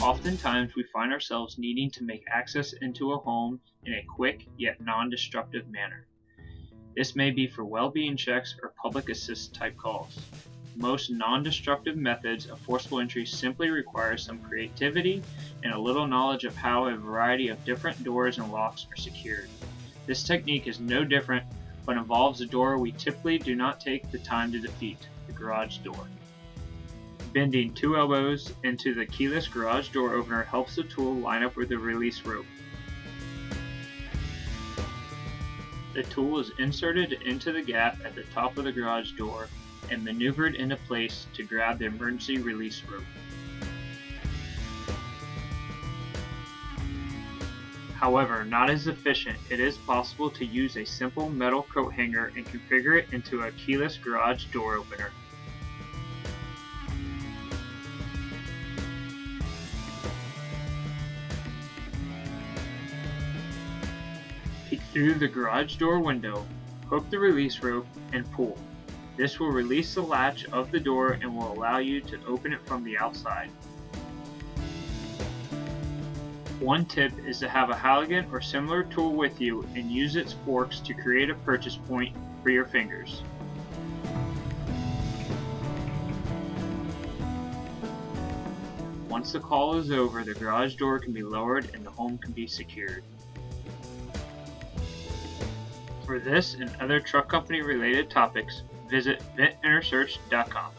Oftentimes, we find ourselves needing to make access into a home in a quick yet non-destructive manner. This may be for well-being checks or public assist type calls. Most non-destructive methods of forcible entry simply require some creativity and a little knowledge of how a variety of different doors and locks are secured. This technique is no different, but involves a door we typically do not take the time to defeat, the garage door. Bending 2 elbows into the keyless garage door opener helps the tool line up with the release rope. The tool is inserted into the gap at the top of the garage door and maneuvered into place to grab the emergency release rope. However, not as efficient, it is possible to use a simple metal coat hanger and configure it into a keyless garage door opener. Peek through the garage door window, hook the release rope, and pull. This will release the latch of the door and will allow you to open it from the outside. One tip is to have a Halligan or similar tool with you and use its forks to create a purchase point for your fingers. Once the call is over, the garage door can be lowered and the home can be secured. For this and other truck company related topics, visit VentInnerSearch.com.